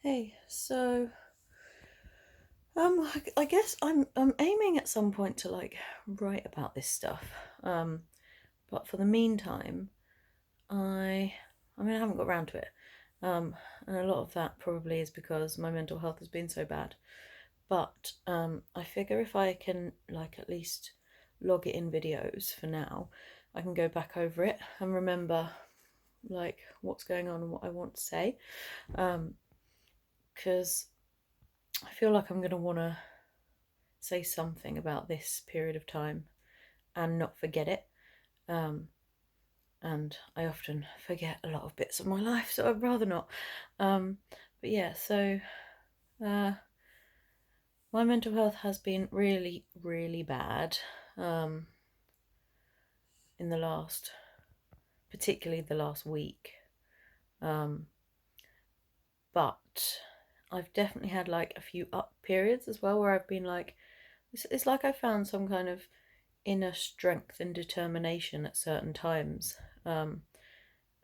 Hey, I guess I'm aiming at some point to write about this stuff. Um, but for the meantime, I I mean I haven't got around to it. And a lot of that probably is because my mental health has been so bad. But I figure if I can at least log it in videos for now, I can go back over it and remember what's going on and what I want to say. Because I feel like I'm gonna want to say something about this period of time and not forget it. Um, and I often forget a lot of bits of my life, so I'd rather not. Um, but yeah, uh, my mental health has been really, really bad um, in the last, particularly the last week. Um, but I've definitely had a few up periods as well where I've been it's like I found some kind of inner strength and determination at certain times. Um,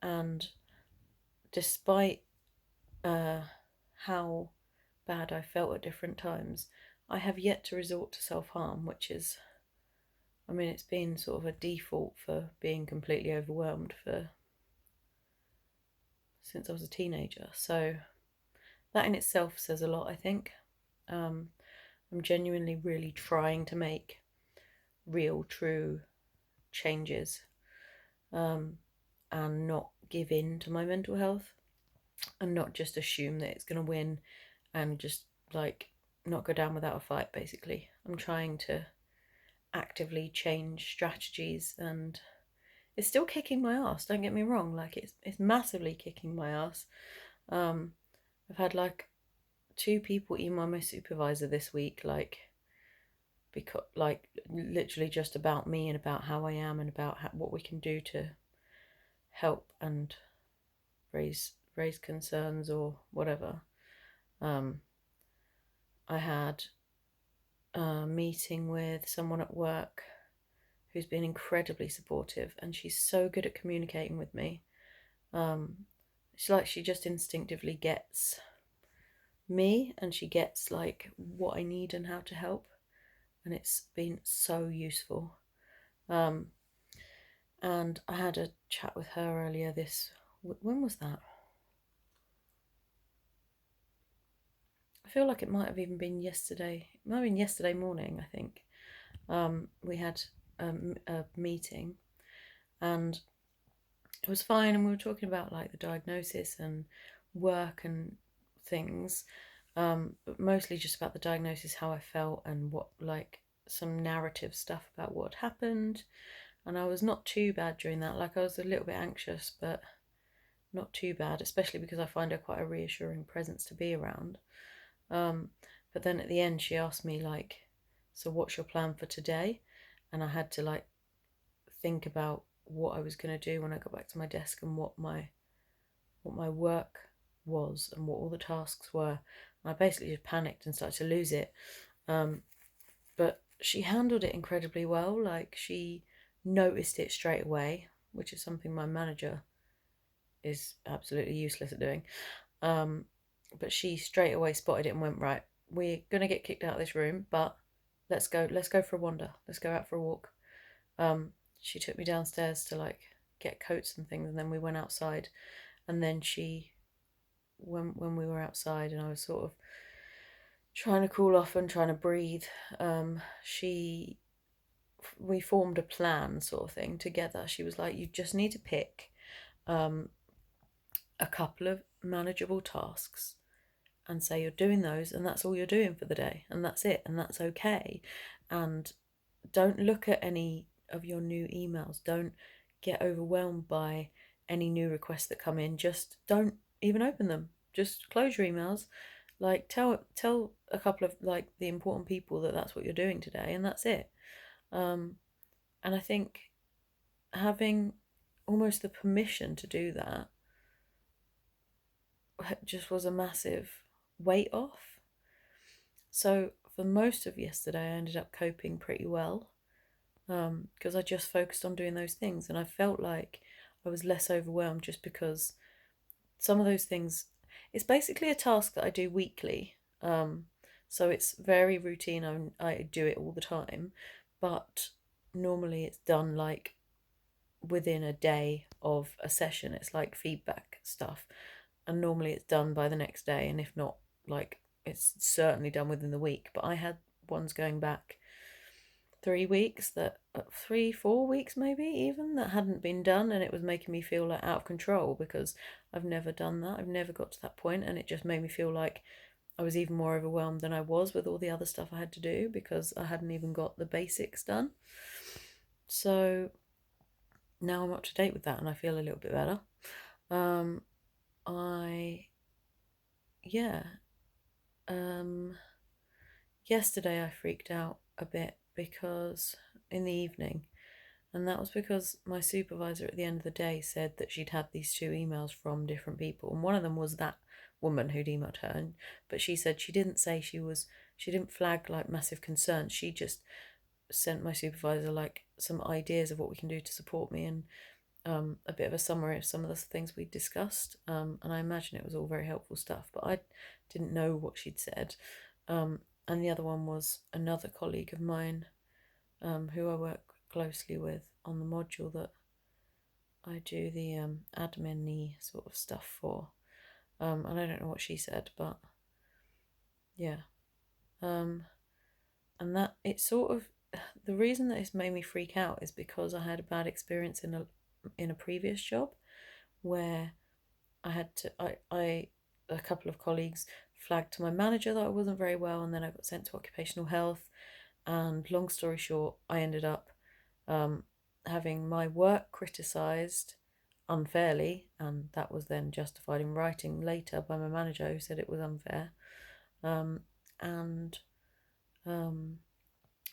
and despite uh, how bad I felt at different times, I have yet to resort to self harm, which is, I mean, it's been sort of a default for being completely overwhelmed for since I was a teenager. So that in itself says a lot, I think. Um, I'm genuinely really trying to make real, true changes um, and not give in to my mental health and not just assume that it's going to win and just like not go down without a fight, basically. I'm trying to actively change strategies and it's still kicking my ass, don't get me wrong, it's massively kicking my ass. um I've had two people email my supervisor this week, because literally just about me and about how I am and about what we can do to help and raise concerns or whatever. um I had a meeting with someone at work who's been incredibly supportive, and she's so good at communicating with me. It's like she just instinctively gets me, and she gets what I need and how to help, and it's been so useful. Um, and I had a chat with her earlier this. When was that? I feel like it might have even been yesterday. It might have been yesterday morning, I think. We had a meeting, and it was fine, and we were talking about the diagnosis and work and things, but mostly just about the diagnosis, how I felt, and what some narrative stuff about what had happened. And I was not too bad during that. I was a little bit anxious, but not too bad, especially because I find her quite a reassuring presence to be around. Um, but then at the end, she asked me "So what's your plan for today?" And I had to think about what I was going to do when I got back to my desk and what my work was and what all the tasks were. And I basically just panicked and started to lose it. Um, but she handled it incredibly well. She noticed it straight away, which is something my manager is absolutely useless at doing. Um, but she straight away spotted it and went, right, we're gonna get kicked out of this room, but let's go for a wander. Let's go out for a walk. She took me downstairs to get coats and things, and then we went outside. And then when we were outside and I was sort of trying to cool off and trying to breathe, she we formed a plan sort of thing together. She was like, "You just need to pick um, a couple of manageable tasks and say you're doing those, and that's all you're doing for the day, and that's it, and that's okay. And don't look at any of your new emails. Don't get overwhelmed by any new requests that come in. Just don't even open them. Just close your emails. Tell a couple of the important people that that's what you're doing today, and that's it." Um, and I think having almost the permission to do that just was a massive weight off. So for most of yesterday, I ended up coping pretty well because I just focused on doing those things, and I felt like I was less overwhelmed just because some of those things. it's basically a task that I do weekly. So it's very routine. I do it all the time, but normally it's done like within a day of a session. It's like feedback stuff, and normally it's done by the next day, and if not, like it's certainly done within the week. But I had ones going back 3 weeks that 3, 4 weeks maybe even that hadn't been done, and it was making me feel like out of control because I've never done that. I've never got to that point, and it just made me feel like I was even more overwhelmed than I was with all the other stuff I had to do because I hadn't even got the basics done. So now I'm up to date with that and I feel a little bit better. Um, I, yeah, um, yesterday I freaked out a bit because in the evening, and that was because my supervisor at the end of the day said that she'd had these 2 emails from different people, and one of them was that woman who'd emailed her, but she said she didn't say she didn't flag like massive concerns. She just sent my supervisor like some ideas of what we can do to support me, and a bit of a summary of some of the things we discussed. And I imagine it was all very helpful stuff, but I didn't know what she'd said. And the other one was another colleague of mine, who I work closely with on the module that I do the admin-y sort of stuff for. And I don't know what she said, but yeah. And that it sort of the reason that it's made me freak out is because I had a bad experience in a previous job where I had to I a couple of colleagues flagged to my manager that I wasn't very well, and then I got sent to occupational health, and long story short I ended up um, having my work criticised unfairly, and that was then justified in writing later by my manager who said it was unfair, and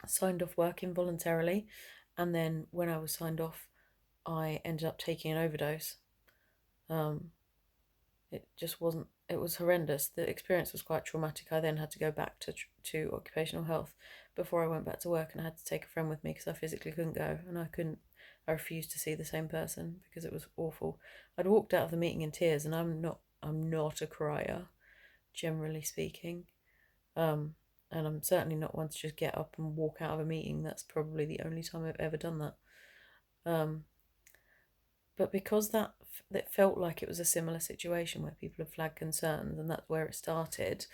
signed off work involuntarily. And then when I was signed off, I ended up taking an overdose. Um, it just wasn't. It was horrendous. The experience was quite traumatic. I then had to go back to occupational health before I went back to work, and I had to take a friend with me because I physically couldn't go, and I couldn't. I refused to see the same person because it was awful. I'd walked out of the meeting in tears, and I'm not. I'm not a crier, generally speaking. Um, and I'm certainly not one to just get up and walk out of a meeting. That's probably the only time I've ever done that. Um, but because that felt like it was a similar situation where people had flagged concerns, and that's where it started.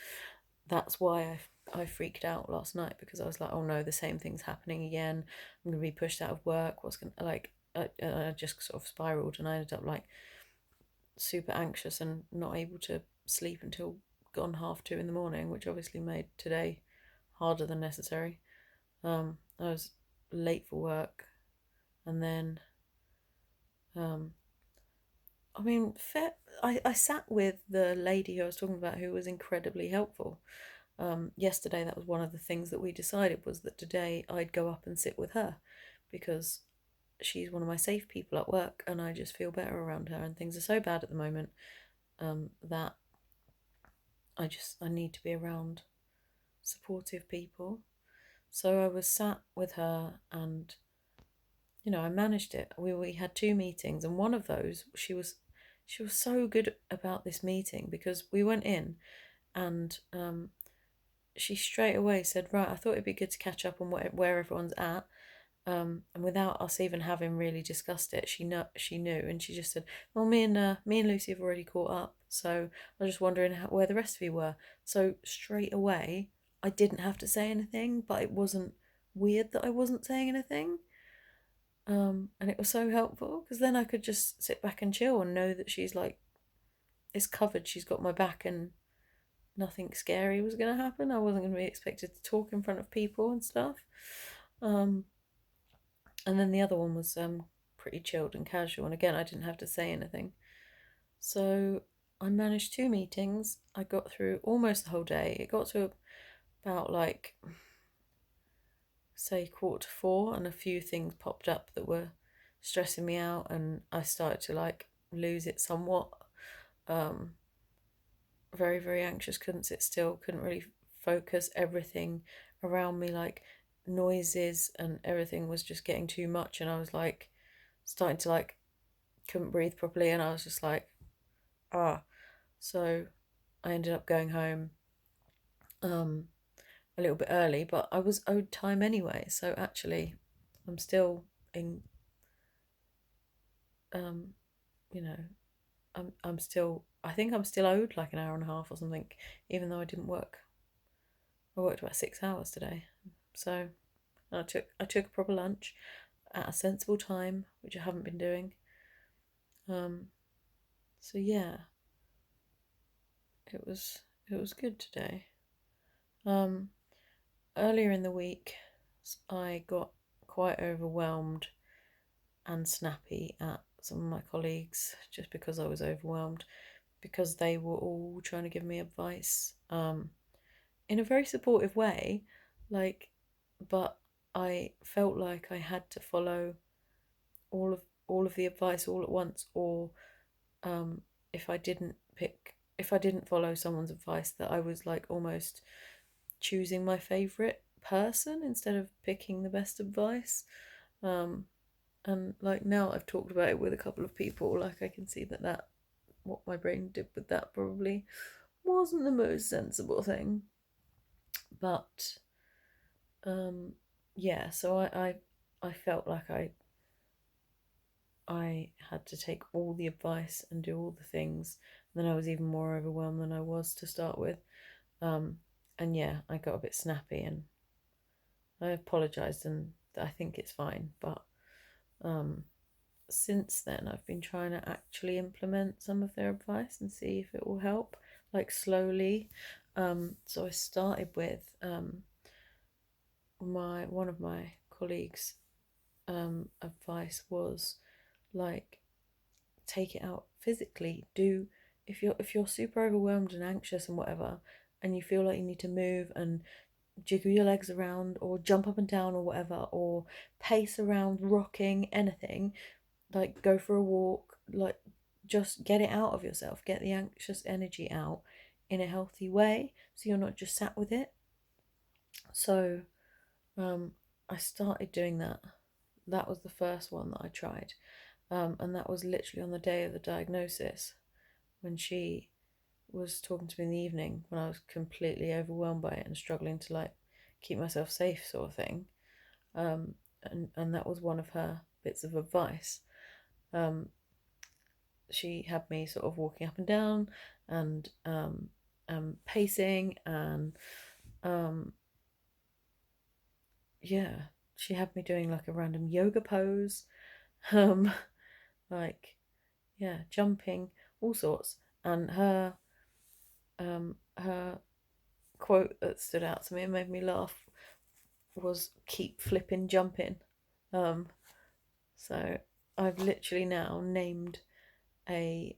That's why I freaked out last night, because I was like, oh no, the same thing's happening again. I'm gonna be pushed out of work. What's gonna like? I just sort of spiraled, and I ended up like super anxious and not able to sleep until gone 2:30 in the morning, which obviously made today harder than necessary. I was late for work, and then um, I mean, I sat with the lady who I was talking about, who was incredibly helpful. Yesterday, that was one of the things that we decided, was that today I'd go up and sit with her because she's one of my safe people at work, and I just feel better around her. And things are so bad at the moment, that I need to be around supportive people. So I was sat with her, and I managed it. We had 2 meetings, and one of those she was so good about this meeting, because we went in, and she straight away said, right, I thought it'd be good to catch up on where everyone's at. And without us even having really discussed it, she knew, and she just said, well, me and Lucy have already caught up, so I was just wondering where the rest of you were. So straight away, I didn't have to say anything, but it wasn't weird that I wasn't saying anything. And it was so helpful, because then I could just sit back and chill and know that she's like, it's covered, she's got my back, and nothing scary was going to happen. I wasn't going to be expected to talk in front of people and stuff. Um, and then the other one was pretty chilled and casual, and again, I didn't have to say anything. So I managed 2 meetings. I got through almost the whole day. It got to about like, say, 4:45, and a few things popped up that were stressing me out, and I started to like lose it somewhat. Um, very, very anxious, couldn't sit still, couldn't really focus. Everything around me, like noises and everything, was just getting too much, and I was like starting to like couldn't breathe properly, and I was just like, ah. So I ended up going home a little bit early, but I was owed time anyway. So actually, I'm still in, um, you know, I'm still. I think I'm still owed like an hour and a half or something, even though I didn't work. I worked about 6 hours today, so I took a proper lunch at a sensible time, which I haven't been doing. Um, so yeah, it was it was good today. Um, Earlier in the week, I got quite overwhelmed and snappy at some of my colleagues just because I was overwhelmed, because they were all trying to give me advice in a very supportive way, like, but I felt like I had to follow all of the advice all at once, or um, if I didn't follow someone's advice, that I was like almost choosing my favorite person instead of picking the best advice. Um, and like now I've talked about it with a couple of people, like I can see that what my brain did with that probably wasn't the most sensible thing. But yeah, so I felt like I had to take all the advice and do all the things. And then I was even more overwhelmed than I was to start with. Um, and yeah, I got a bit snappy and I apologized, and I think it's fine. But um, since then, I've been trying to actually implement some of their advice and see if it will help, like slowly. So I started with my one of my colleagues' advice was like, take it out physically. Do if you're super overwhelmed and anxious and whatever, and you feel like you need to move and jiggle your legs around or jump up and down or whatever, or pace around, rocking, anything, like go for a walk, like just get it out of yourself, get the anxious energy out in a healthy way so you're not just sat with it. So um I started doing that. That was the first one that I tried. And that was literally on the day of the diagnosis, when she was talking to me in the evening, when I was completely overwhelmed by it and struggling to like keep myself safe, sort of thing. And that was one of her bits of advice. Um, she had me sort of walking up and down and pacing, and um, yeah, she had me doing like a random yoga pose, um, like yeah, jumping, all sorts. And her quote that stood out to me and made me laugh was "keep flipping jumping." Um, so I've literally now a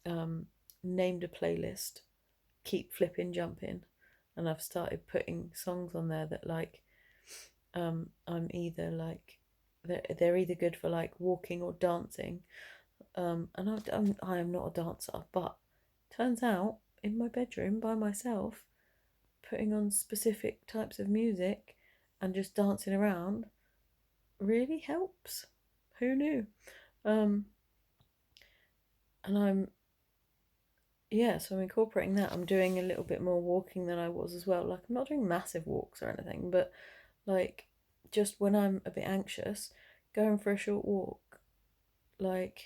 um, named a playlist "Keep Flipping Jumping," and I've started putting songs on there that like I'm either like they're either good for like walking or dancing. And I am not a dancer, but turns out in my bedroom by myself, putting on specific types of music and just dancing around really helps. Who knew? Um, and so I'm incorporating that. I'm doing a little bit more walking than I was as well. Like, I'm not doing massive walks or anything, but like just when I'm a bit anxious, going for a short walk. Like,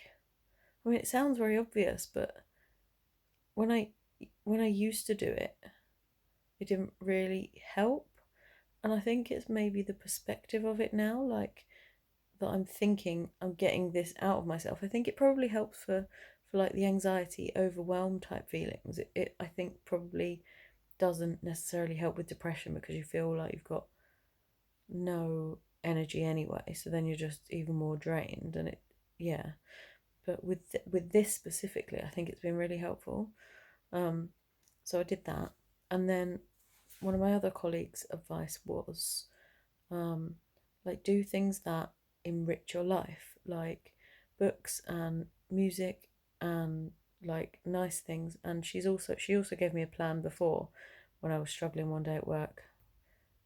I mean, it sounds very obvious, but when I when I used to do it, it didn't really help. And I think it's maybe the perspective of it now, like that I'm thinking I'm getting this out of myself. I think it probably helps for like the anxiety, overwhelm type feelings. It I think probably doesn't necessarily help with depression, because you feel like you've got no energy anyway. So then you're just even more drained, and it yeah. But with this specifically, I think it's been really helpful. Um, so I did that, and then one of my other colleagues' advice was um, like do things that enrich your life, like books and music and like nice things. And she also gave me a plan before, when I was struggling one day at work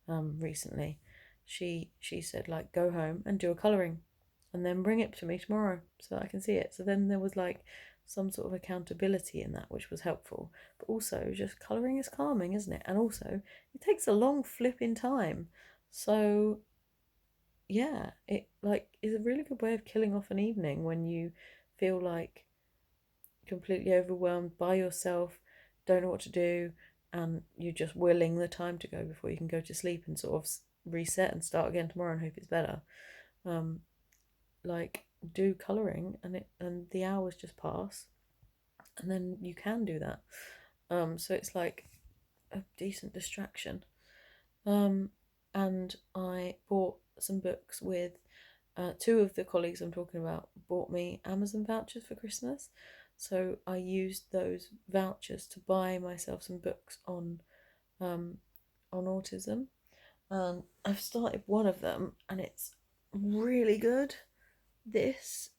recently. She said like, go home and do a colouring and then bring it to me tomorrow so that I can see it. So then there was like some sort of accountability in that, which was helpful. But also, just colouring is calming, isn't it? And also, it takes a long flipping time. So, yeah, it like is a really good way of killing off an evening when you feel like completely overwhelmed by yourself, don't know what to do, and you're just willing the time to go before you can go to sleep and sort of reset and start again tomorrow and hope it's better. Um, like do colouring and the hours just pass, and then you can do that. So it's like a decent distraction. And I bought some books with two of the colleagues I'm talking about bought me Amazon vouchers for Christmas. So I used those vouchers to buy myself some books um, on autism. And I've started one of them and it's really good. This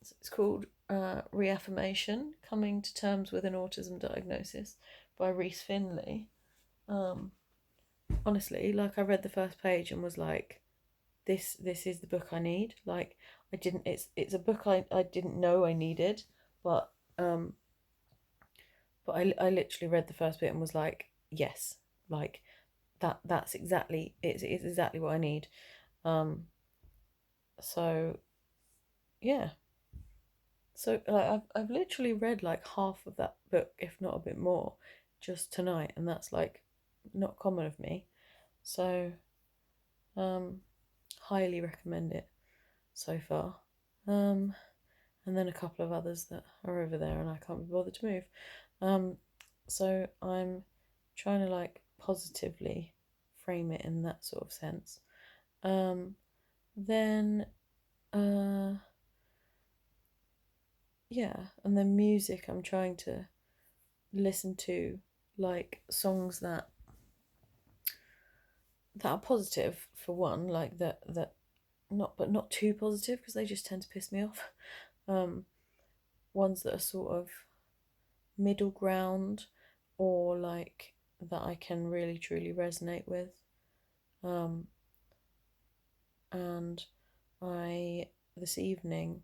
it's called Reaffirmation: Coming to Terms with an Autism Diagnosis by Reese Finley. Um, Honestly, like I read the first page and was like, this is the book I need. Like I didn't it's a book I didn't know I needed, but um I literally read the first bit and was like, yes, like that's exactly it's exactly what I need. Um so yeah. So I've literally read like half of that book, if not a bit more, just tonight, and that's like not common of me. So um highly recommend it so far. Um and then a couple of others that are over there and I can't be bothered to move. Um, so I'm trying to like positively frame it in that sort of sense. Um, then, uh, yeah, and then music, I'm trying to listen to like songs that are positive for one, like that not but not too positive because they just tend to piss me off. Um, Ones that are sort of middle ground or like that I can really truly resonate with. Um, and I, this evening,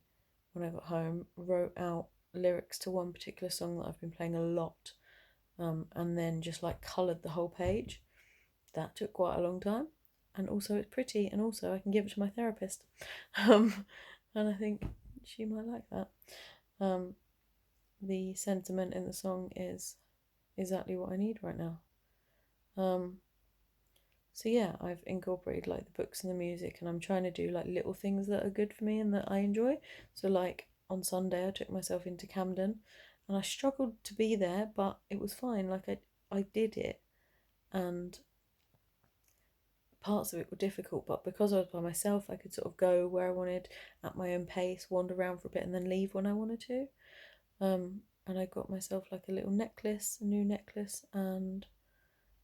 when I got home, wrote out lyrics to one particular song that I've been playing a lot, and then just like coloured the whole page. That took quite a long time. And also, it's pretty, and also, I can give it to my therapist. Um, and I think she might like that. Um, the sentiment in the song is exactly what I need right now. Um, so yeah, I've incorporated like the books and the music, and I'm trying to do like little things that are good for me and that I enjoy. So like on Sunday, I took myself into Camden, and I struggled to be there, but it was fine. Like I did it, and parts of it were difficult, but because I was by myself, I could sort of go where I wanted at my own pace, wander around for a bit, and then leave when I wanted to. And I got myself like a little necklace, a new necklace, and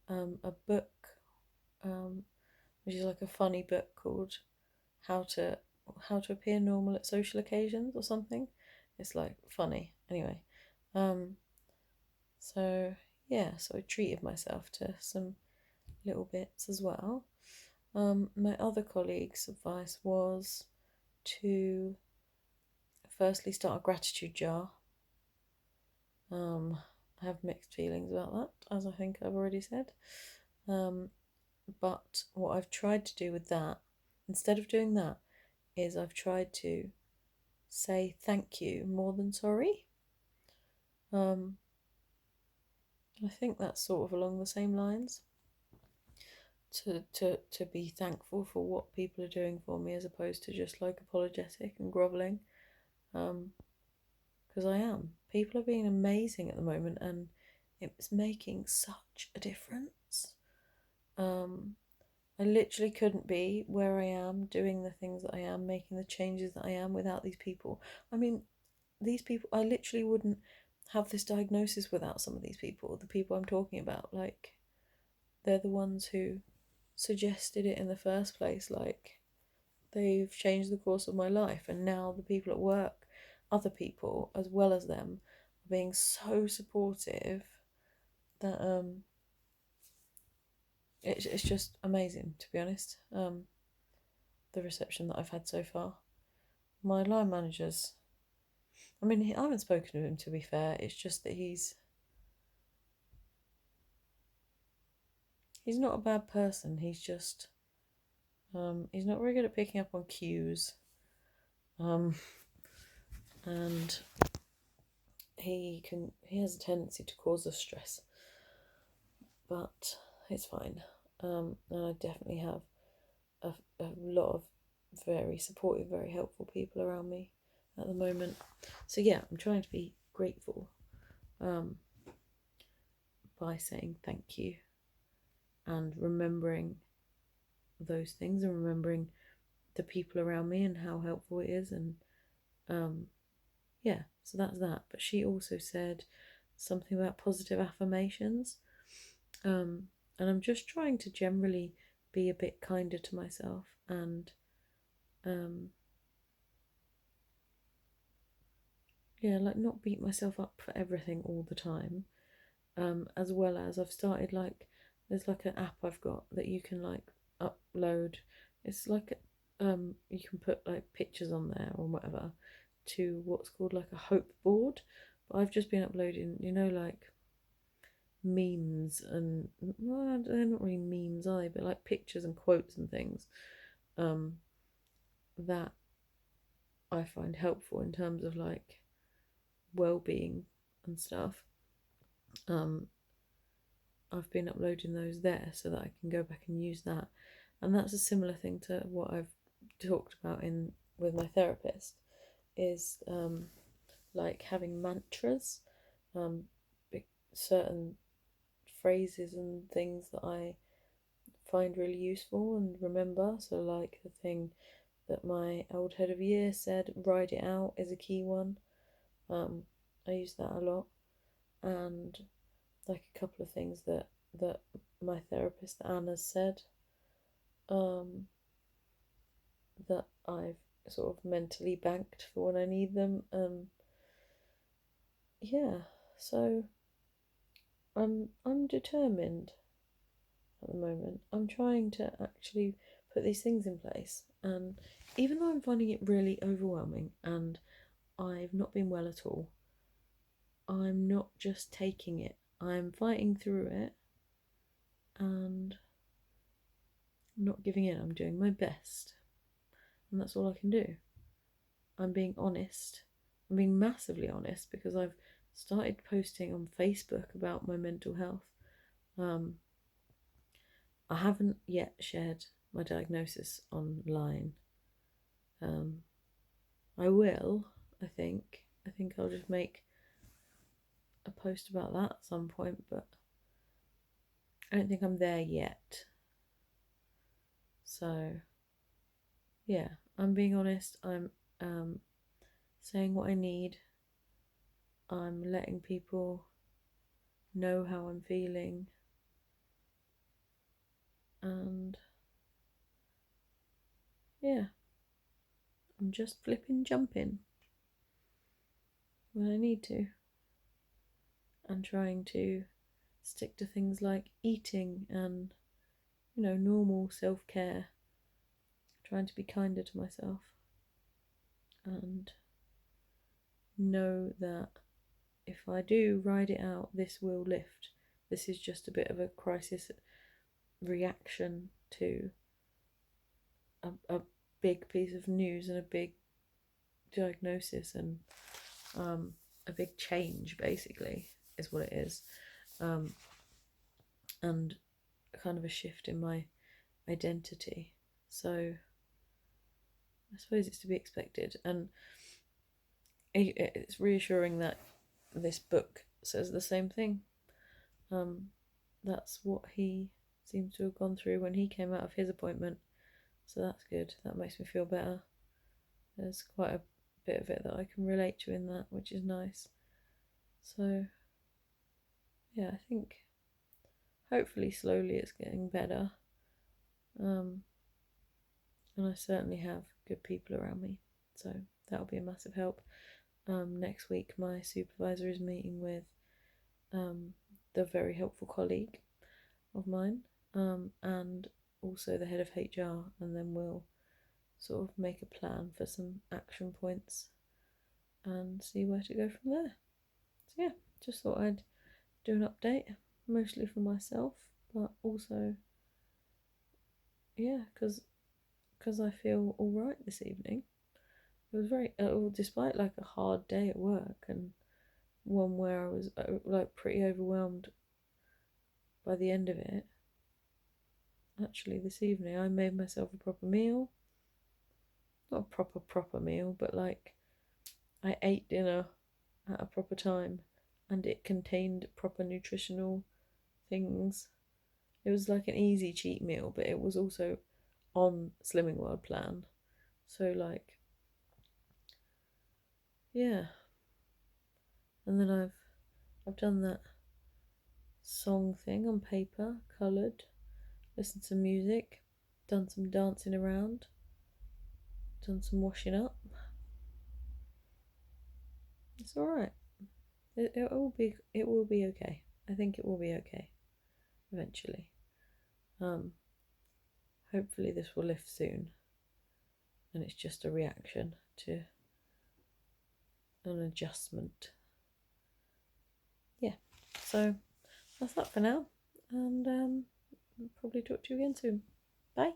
a book, um, which is like a funny book called how to how to appear normal at social occasions or something. It's like funny. Anyway, um, so yeah, so I treated myself to some little bits as well. My other colleague's advice was to firstly start a gratitude jar. I have mixed feelings about that, as I think I've already said. Um, but what I've tried to do with that, instead of doing that, is I've tried to say thank you more than sorry. Um, I think that's sort of along the same lines. To be thankful for what people are doing for me as opposed to just like apologetic and grovelling. Because I am. People are being amazing at the moment and it's making such a difference. Um, I literally couldn't be where I am, doing the things that I am, making the changes that I am without these people. I mean, these people, I literally wouldn't have this diagnosis without some of these people, the people I'm talking about. Like, they're the ones who suggested it in the first place. Like, they've changed the course of my life, and now the people at work, other people as well as them, are being so supportive that it's just amazing, to be honest. The reception that I've had so far. My line managers I mean, I haven't spoken to him, to be fair. It's just that he's not a bad person. He's just he's not very good at picking up on cues. Um, and he has a tendency to cause us stress, but it's fine. And I definitely have a lot of very supportive, very helpful people around me at the moment. So yeah, I'm trying to be grateful um, by saying thank you and remembering those things and remembering the people around me and how helpful it is. And um, yeah, so that's that. But she also said something about positive affirmations. Um, and I'm just trying to generally be a bit kinder to myself and um, yeah, like not beat myself up for everything all the time. As well as I've started like there's like an app I've got that you can like upload. It's like you can put like pictures on there or whatever to what's called like a hope board. But I've just been uploading, like memes and well, they're not really memes are they, but like pictures and quotes and things um that I find helpful in terms of like well-being and stuff. um I've been uploading those there so that I can go back and use that. And that's a similar thing to what I've talked about in with my therapist is like having mantras, um, certain phrases and things that I find really useful and remember. So like the thing that my old head of year said, "Ride it out," is a key one. Um, I use that a lot, and like a couple of things that my therapist Anna said, um, that I've sort of mentally banked for when I need them. Yeah, so I'm determined at the moment. I'm trying to actually put these things in place, and even though I'm finding it really overwhelming and I've not been well at all, I'm not just taking it. I'm fighting through it and not giving in. I'm doing my best, and that's all I can do. I'm being honest. I'm being massively honest because I've started posting on Facebook about my mental health. Um, I haven't yet shared my diagnosis online. Um, I will, I think. I think I'll just make a post about that at some point, but I don't think I'm there yet. So, yeah, I'm being honest. I'm saying what I need. I'm letting people know how I'm feeling. And yeah, I'm just flipping jumping when I need to. And trying to stick to things like eating and, normal self care. Trying to be kinder to myself. And know that if I do ride it out, this will lift. This is just a bit of a crisis reaction to a big piece of news and a big diagnosis and a big change, basically, is what it is. And kind of a shift in my identity. So I suppose it's to be expected. And it's reassuring that this book says the same thing. That's what he seems to have gone through when he came out of his appointment. So that's good. That makes me feel better. There's quite a bit of it that I can relate to in that, which is nice. So, yeah, I think hopefully slowly it's getting better. And I certainly have good people around me. So that'll be a massive help. Next week, my supervisor is meeting with the very helpful colleague of mine, and also the head of HR, and then we'll sort of make a plan for some action points and see where to go from there. So yeah, just thought I'd do an update, mostly for myself, but also yeah, because I feel all right this evening. It was very, despite like a hard day at work and one where I was like pretty overwhelmed by the end of it. Actually, this evening I made myself a proper meal. Not a proper meal, but like I ate dinner at a proper time and it contained proper nutritional things. It was like an easy cheat meal, but it was also on Slimming World plan. So like yeah. And then I've done that song thing on paper, coloured, listened to music, done some dancing around, done some washing up. It's alright. It will be okay. I think it will be okay eventually. Hopefully this will lift soon and it's just a reaction to an adjustment. Yeah. So that's that for now, and I'll probably talk to you again soon. Bye.